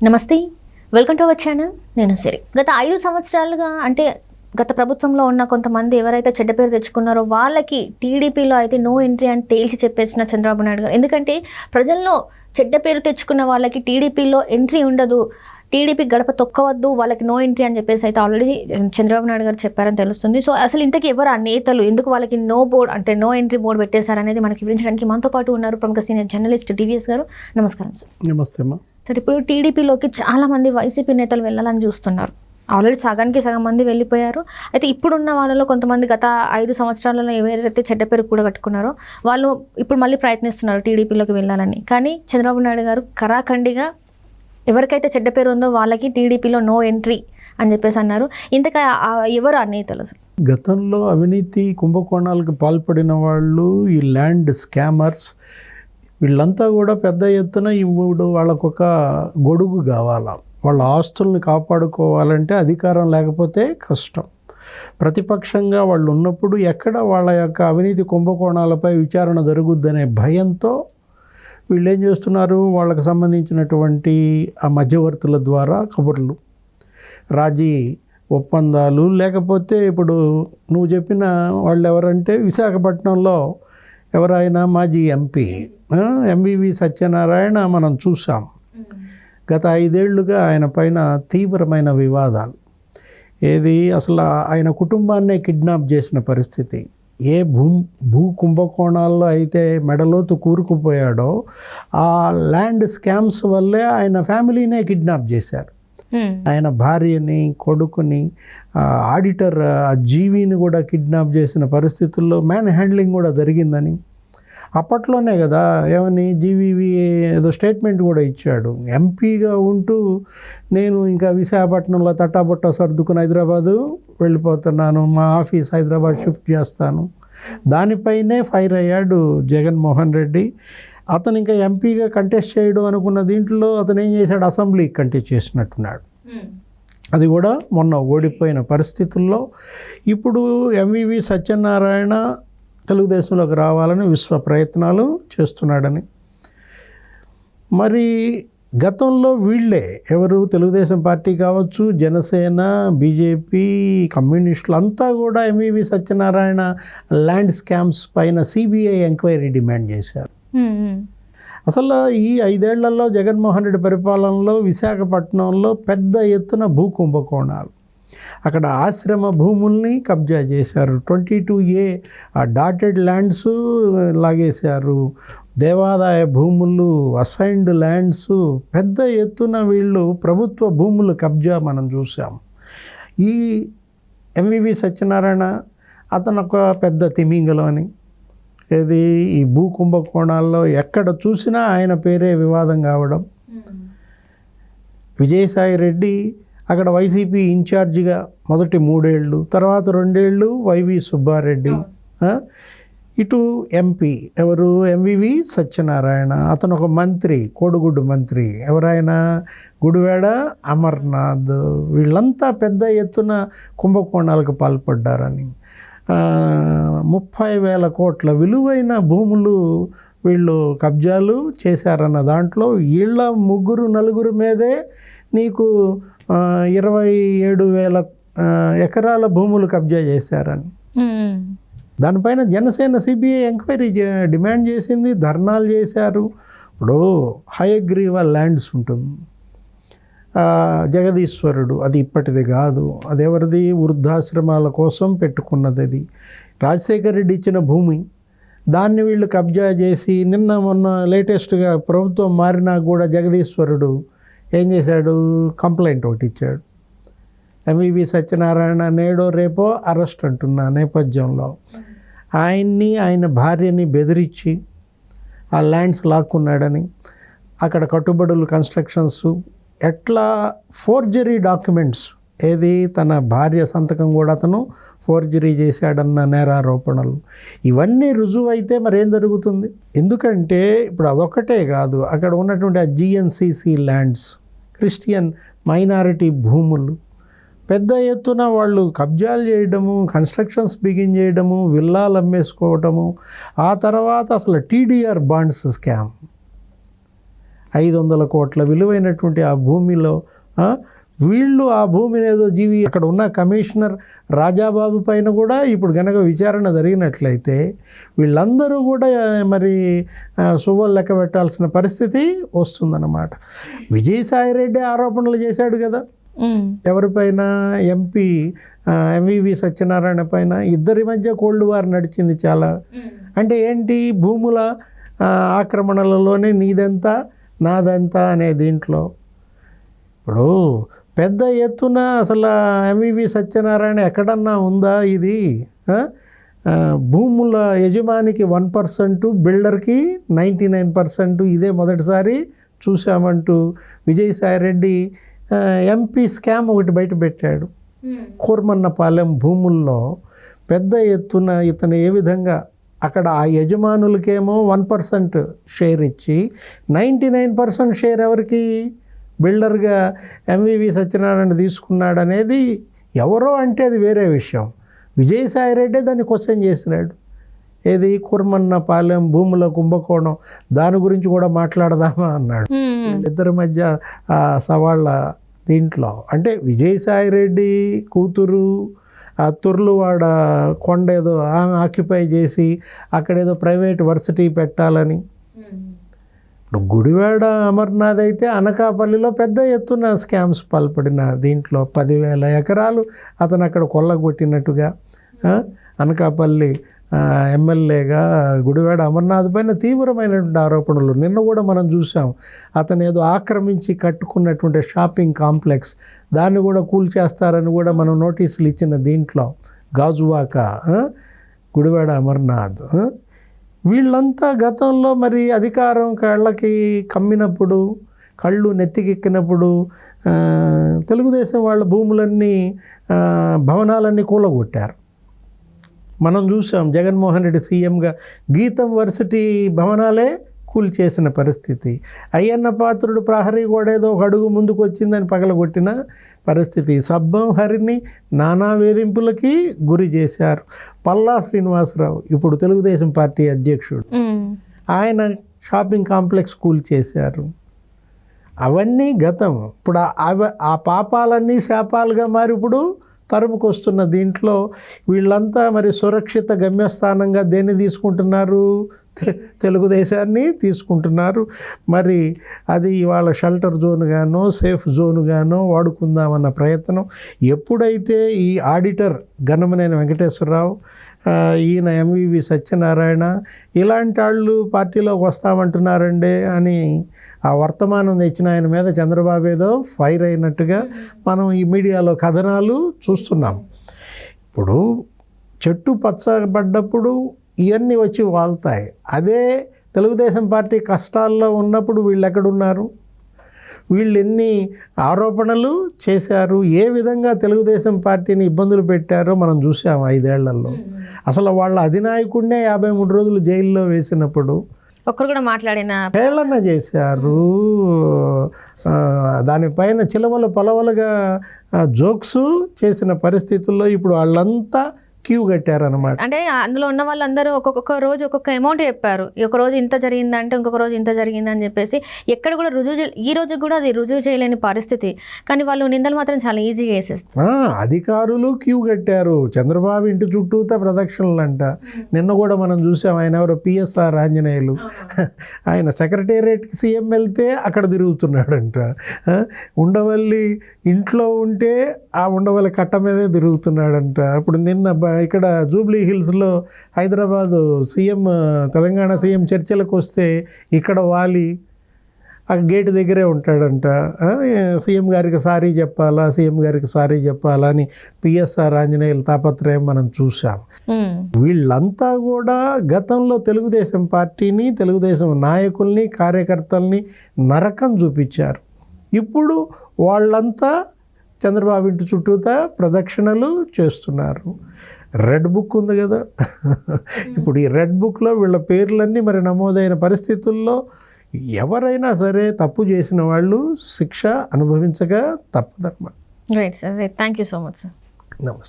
నమస్తే, welcome to our channel. నేను సిరి. గత 5 సంవత్సరాలుగా గత ప్రభుత్వంలో ఉన్న కొంతమంది ఎవరైతే చెడ్డ పేరు తెచ్చుకున్నారో వాళ్ళకి టీడీపీలో అయితే నో ఎంట్రీ అని తేల్చి చెప్పేసిన చంద్రబాబు నాయుడు గారు. ఎందుకంటే ప్రజల్లో చెడ్డ పేరు తెచ్చుకున్న వాళ్ళకి టీడీపీలో ఎంట్రీ ఉండదు, టీడీపీ గడప తొక్కవద్దు, వాళ్ళకి నో ఎంట్రీ అని చెప్పేసి అయితే ఆల్రెడీ చంద్రబాబు నాయుడు గారు చెప్పారని తెలుస్తుంది. సో అసలు ఇంతకీ ఎవరు ఆ నేతలు, ఎందుకు వాళ్ళకి నో ఎంట్రీ బోర్డు పెట్టేశారనేది మనకి వివరించడానికి మనతో పాటు ఉన్నారు ప్రముఖ సీనియర్ జర్నలిస్ట్ డివిఎస్ గారు. నమస్కారం సార్. నమస్తే అమ్మా. సార్, ఇప్పుడు టీడీపీలోకి చాలామంది వైసీపీ నేతలు వెళ్ళాలని చూస్తున్నారు. ఆల్రెడీ సగం మంది వెళ్ళిపోయారు. అయితే ఇప్పుడున్న వాళ్ళలో కొంతమంది గత 5 సంవత్సరాలలో ఎవరైతే చెడ్డ పేరు కూడా కట్టుకున్నారో వాళ్ళు ఇప్పుడు మళ్ళీ ప్రయత్నిస్తున్నారు టీడీపీలోకి వెళ్ళాలని. కానీ చంద్రబాబు నాయుడు గారు కరాఖండిగా ఎవరికైతే చెడ్డ పేరు ఉందో వాళ్ళకి టీడీపీలో నో ఎంట్రీ అని చెప్పేసి అన్నారు. ఇంతకా ఎవరు ఆ నేతలు అసలు? గతంలో అవినీతి కుంభకోణాలకు పాల్పడిన వాళ్ళు, ఈ ల్యాండ్ స్కామర్స్, వీళ్ళంతా కూడా పెద్ద ఎత్తున ఇప్పుడు వాళ్ళకొక గొడుగు కావాలా. వాళ్ళ ఆస్తుల్ని కాపాడుకోవాలంటే అధికారం లేకపోతే కష్టం. ప్రతిపక్షంగా వాళ్ళు ఉన్నప్పుడు ఎక్కడ వాళ్ళ యొక్క అవినీతి కుంభకోణాలపై విచారణ జరుగుద్దనే భయంతో వీళ్ళు ఏం చేస్తున్నారు, వాళ్ళకు సంబంధించినటువంటి ఆ మధ్యవర్తుల ద్వారా కబుర్లు, రాజీ ఒప్పందాలు, లేకపోతే ఇప్పుడు నువ్వు చెప్పిన వాళ్ళు ఎవరంటే విశాఖపట్నంలో ఎవరైనా మాజీ ఎంపీ ఎంవివి సత్యనారాయణ మనం చూసాం. గత 5 ఏళ్లుగా ఆయన పైన తీవ్రమైన వివాదాలు. అసలు ఆయన కుటుంబాన్నే కిడ్నాప్ చేసిన పరిస్థితి. ఏ భూ కుంభకోణాల్లో అయితే మెడలోతు కూరుకుపోయాడో ఆ ల్యాండ్ స్కామ్స్ వల్లే ఆయన ఫ్యామిలీనే కిడ్నాప్ చేశారు. ఆయన భార్యని, కొడుకుని, ఆడిటర్ జీవిని కూడా కిడ్నాప్ చేసిన పరిస్థితుల్లో మ్యాన్ హ్యాండ్లింగ్ కూడా జరిగిందని అప్పట్లోనే కదా ఏమని జీవీవి ఏదో స్టేట్మెంట్ కూడా ఇచ్చాడు. ఎంపీగా ఉంటూ నేను ఇంకా విశాఖపట్నంలో తట్టాబుట్ట సర్దుకుని హైదరాబాదు వెళ్ళిపోతున్నాను, మా ఆఫీస్ హైదరాబాద్ షిఫ్ట్ చేస్తాను. దానిపైనే ఫైర్ అయ్యాడు జగన్మోహన్ రెడ్డి. అతను ఇంకా ఎంపీగా కంటెస్ట్ చేయడం అనుకున్న దీంట్లో అతను ఏం చేశాడు, అసెంబ్లీకి కంటెస్ట్ చేసినట్టున్నాడు. అది కూడా మొన్న ఓడిపోయిన పరిస్థితుల్లో ఇప్పుడు ఎంవివి సత్యనారాయణ తెలుగుదేశంలోకి రావాలని విశ్వ ప్రయత్నాలు చేస్తున్నాడని. మరి గతంలో వీళ్ళే ఎవరు, తెలుగుదేశం పార్టీ కావచ్చు, జనసేన, బీజేపీ, కమ్యూనిస్టులు అంతా కూడా ఎంవివి సత్యనారాయణ ల్యాండ్ స్కామ్స్ పైన సిబిఐ ఎంక్వైరీ డిమాండ్ చేశారు. అసలు ఈ 5 ఏళ్లలో జగన్మోహన్ రెడ్డి పరిపాలనలో విశాఖపట్నంలో పెద్ద ఎత్తున భూ కుంభకోణాలు, అక్కడ ఆశ్రమ భూముల్ని కబ్జా చేశారు. 22A ఆ డాటెడ్ ల్యాండ్స్ లాగేశారు. దేవాదాయ భూములు, అసైన్డ్ ల్యాండ్స్, పెద్ద ఎత్తున వీళ్ళు ప్రభుత్వ భూములు కబ్జా మనం చూసాం. ఈ ఎంవివి సత్యనారాయణ అతను ఒక పెద్ద తిమింగలం అని. ఈ భూ కుంభకోణాల్లో ఎక్కడ చూసినా ఆయన పేరే వివాదం కావడం. విజయసాయి రెడ్డి అక్కడ వైసీపీ ఇన్ఛార్జిగా మొదటి 3 ఏళ్ళు, తర్వాత 2 ఏళ్ళు వైవి సుబ్బారెడ్డి, ఇటు ఎంపీ ఎవరు ఎంవివి సత్యనారాయణ, అతను ఒక మంత్రి, కోడిగుడ్డు మంత్రి ఎవరైనా గుడివాడ అమర్నాథ్, వీళ్ళంతా పెద్ద ఎత్తున కుంభకోణాలకు పాల్పడ్డారని. 30,000 కోట్ల విలువైన భూములు వీళ్ళు కబ్జాలు చేశారన్న దాంట్లో వీళ్ళ 3-4 మీదే నీకు 27,000 ఎకరాల భూములు కబ్జా చేశారని. దానిపైన జనసేన సిబిఐ ఎంక్వైరీ డిమాండ్ చేసింది, ధర్నాలు చేశారు. ఇప్పుడు హయగ్రీవ ల్యాండ్స్ ఉంటుంది, జగదీశ్వరుడు, అది ఇప్పటిది కాదు, అది ఎవరిది, వృద్ధాశ్రమాల కోసం పెట్టుకున్నది. అది రాజశేఖర రెడ్డి ఇచ్చిన భూమి, దాన్ని వీళ్ళు కబ్జా చేసి మొన్న లేటెస్ట్గా ప్రభుత్వం మారినా కూడా జగదీశ్వరుడు ఏం చేశాడు, కంప్లైంట్ ఒకటి ఇచ్చాడు. ఎంవివి సత్యనారాయణ నేడో రేపో అరెస్ట్ అంటున్న నేపథ్యంలో ఆయన్ని, ఆయన భార్యని బెదిరించి ఆ ల్యాండ్స్ లాక్కున్నాడని, అక్కడ కట్టుబడులు, కన్స్ట్రక్షన్స్, ఎట్లా ఫోర్జరీ డాక్యుమెంట్స్, తన భార్య సంతకం కూడా అతను ఫోర్జరీ చేశాడన్న నేరారోపణలు, ఇవన్నీ రుజువు అయితే మరి ఏం జరుగుతుంది? ఎందుకంటే ఇప్పుడు అదొక్కటే కాదు, అక్కడ ఉన్నటువంటి ఆ జిఎన్సిసి ల్యాండ్స్, క్రిస్టియన్ మైనారిటీ భూములు పెద్ద ఎత్తున వాళ్ళు కబ్జాలు చేయడము, కన్స్ట్రక్షన్స్ బిగిన్ చేయడము, విల్లాలు అమ్మేసుకోవటము, ఆ తర్వాత అసలు టీడీఆర్ బాండ్స్ స్కామ్, 500 కోట్ల విలువైనటువంటి ఆ భూమిలో వీళ్ళు ఆ భూమిని ఏదో జీవి అక్కడ ఉన్న కమిషనర్ రాజాబాబు పైన కూడా ఇప్పుడు గనక విచారణ జరిగినట్లయితే వీళ్ళందరూ కూడా మరి సువ్వలు లెక్క పెట్టాల్సిన పరిస్థితి వస్తుందన్నమాట. విజయసాయిరెడ్డి ఆరోపణలు చేశాడు కదా ఎవరిపైన, ఎంపీ ఎంవివి సత్యనారాయణ పైన. ఇద్దరి మధ్య కోల్డ్ వార్ నడిచింది చాలా. అంటే ఏంటి, భూముల ఆక్రమణలలోనే నీదెంత నాదెంత అనే దీంట్లో ఇప్పుడు పెద్ద ఎత్తున అసలు ఎంవివి సత్యనారాయణ ఎక్కడన్నా ఉందా ఇది? భూముల యజమానికి 1%, బిల్డర్కి 99%, ఇదే మొదటిసారి చూసామంటూ విజయసాయిరెడ్డి ఎంపీ స్కామ్ ఒకటి బయట పెట్టాడు. కూర్మన్నపాలెం భూముల్లో పెద్ద ఎత్తున ఇతను ఏ విధంగా అక్కడ ఆ యజమానులకేమో 1% షేర్ ఇచ్చి 99% షేర్ ఎవరికి, బిల్డర్గా ఎంవివి సత్యనారాయణ తీసుకున్నాడు అనేది ఎవరో అంటే అది వేరే విషయం. విజయసాయిరెడ్డి దాన్ని క్వశ్చన్ చేసినాడు. ఏది, కూర్మన్నపాలెం భూముల కుంభకోణం, దాని గురించి కూడా మాట్లాడదామా అన్నాడు. ఇద్దరి మధ్య సవాళ్ళ దీంట్లో అంటే విజయసాయిరెడ్డి కూతురు ఆ తుర్లువాడ కొండ ఏదో ఆమె ఆక్యుపై చేసి అక్కడేదో ప్రైవేట్ వర్సిటీ పెట్టాలని. ఇప్పుడు గుడివాడ అమర్నాథ్ అయితే అనకాపల్లిలో పెద్ద ఎత్తున స్కామ్స్ పాల్పడిన దీంట్లో 10,000 ఎకరాలు అతను అక్కడ కొల్లగొట్టినట్టుగా అనకాపల్లి ఎమ్మెల్యేగా గుడివాడ అమర్నాథ్ పైన తీవ్రమైనటువంటి ఆరోపణలు. నిన్న కూడా మనం చూసాం, అతను ఏదో ఆక్రమించి కట్టుకున్నటువంటి షాపింగ్ కాంప్లెక్స్, దాన్ని కూడా కూల్చేస్తారని కూడా మనం నోటీసులు ఇచ్చిన దీంట్లో గాజువాక గుడివాడ అమర్నాథ్. వీళ్ళంతా గతంలో మరి అధికారం కళ్ళకి కమ్మినప్పుడు, కళ్ళు నెత్తికెక్కినప్పుడు తెలుగుదేశం వాళ్ళ భూములన్నీ భవనాలన్నీ కూలగొట్టారు. మనం చూసాం జగన్మోహన్ రెడ్డి సీఎంగా గీతం వర్సిటీ భవనాలే కూల్చేసిన పరిస్థితి. అయ్యన్న పాత్రుడు ప్రహరీ కూడా ఏదో ఒక అడుగు ముందుకు వచ్చిందని పగలగొట్టిన పరిస్థితి. సబ్బం హరిని నానా వేధింపులకి గురి చేశారు. పల్లా శ్రీనివాసరావు ఇప్పుడు తెలుగుదేశం పార్టీ అధ్యక్షుడు, ఆయన షాపింగ్ కాంప్లెక్స్ కూల్చేశారు. అవన్నీ గతం. ఇప్పుడు ఆ పాపాలన్నీ శాపాలుగా మారి ఇప్పుడు తరుముకొస్తున్న దీంట్లో వీళ్ళంతా మరి సురక్షిత గమ్యస్థానంగా దేన్ని తీసుకుంటున్నారు, తెలుగుదేశాన్ని తీసుకుంటున్నారు. మరి అది ఇవాళ షెల్టర్ జోన్గానో సేఫ్ జోన్గానో వాడుకుందామన్న ప్రయత్నం. ఎప్పుడైతే ఈ ఆడిటర్ గన్నమనేని వెంకటేశ్వరరావు, ఈయన ఎంవివి సత్యనారాయణ ఇలాంటి వాళ్ళు పార్టీలోకి వస్తామంటున్నారండి అని ఆ వర్తమానం తెచ్చిన ఆయన మీద చంద్రబాబు ఏదో ఫైర్ అయినట్టుగా మనం ఈ మీడియాలో కథనాలు చూస్తున్నాం. ఇప్పుడు చెట్టు పచ్చబడ్డప్పుడు ఇవన్నీ వచ్చి వాళ్తాయి. అదే తెలుగుదేశం పార్టీ కష్టాల్లో ఉన్నప్పుడు వీళ్ళు ఎక్కడున్నారు, వీళ్ళు ఎన్ని ఆరోపణలు చేశారు, ఏ విధంగా తెలుగుదేశం పార్టీని ఇబ్బందులు పెట్టారో మనం చూసాము 5 ఏళ్లలో. అసలు వాళ్ళ అధినాయకుడినే 53 రోజులు జైల్లో వేసినప్పుడు ఒక్కరు కూడా మాట్లాడిన హేళన చేశారు. దానిపైన చిలవలు పలవలుగా జోక్స్ చేసిన పరిస్థితుల్లో ఇప్పుడు వాళ్ళంతా క్యూ కట్టారనమాట. అంటే అందులో ఉన్న వాళ్ళందరూ ఒక్కొక్క రోజు ఒక్కొక్క అమౌంట్ చెప్పారు. ఒక రోజు ఇంత జరిగిందంటే ఇంకొక రోజు ఇంత జరిగిందని చెప్పేసి ఎక్కడ కూడా ఈ రోజు కూడా అది రుజువు చేయలేని పరిస్థితి. కానీ వాళ్ళు నిందలు మాత్రం చాలా ఈజీగా వేసేస్తారు. అధికారులు క్యూ కట్టారు. చంద్రబాబు ఇంటి చుట్టూతా ప్రదక్షిణలు అంట. నిన్న కూడా మనం చూసాం, ఆయన ఎవరో పిఎస్ఆర్ ఆంజనేయులు, ఆయన సెక్రటేరియట్కి సీఎం వెళ్తే అక్కడ తిరుగుతున్నాడంట. ఉండవల్లి ఇంట్లో ఉంటే ఆ ఉండవల్లి కట్ట మీదే తిరుగుతున్నాడంట. ఇప్పుడు నిన్న ఇక్కడ జూబ్లీ హిల్స్లో హైదరాబాదు సీఎం, తెలంగాణ సీఎం చర్చలకు వస్తే ఇక్కడ వాలి ఆ గేటు దగ్గరే ఉంటాడంట. సీఎం గారికి సారీ చెప్పాలా, సీఎం గారికి సారీ చెప్పాలా అని పిఎస్ఆర్ ఆంజనేయుల తాపత్రయం మనం చూసాం. వీళ్ళంతా కూడా గతంలో తెలుగుదేశం పార్టీని, తెలుగుదేశం నాయకుల్ని, కార్యకర్తల్ని నరకం చూపించారు. ఇప్పుడు వాళ్ళంతా చంద్రబాబు ఇంటి చుట్టూతా ప్రదక్షిణలు చేస్తున్నారు. రెడ్ బుక్ ఉంది కదా, ఇప్పుడు ఈ రెడ్ బుక్లో వీళ్ళ పేర్లన్నీ మరి నమోదైన పరిస్థితుల్లో ఎవరైనా సరే తప్పు చేసిన వాళ్ళు శిక్ష అనుభవించగా తప్పదన్నమాట. Right sir, thank you so much sir. నమస్తే.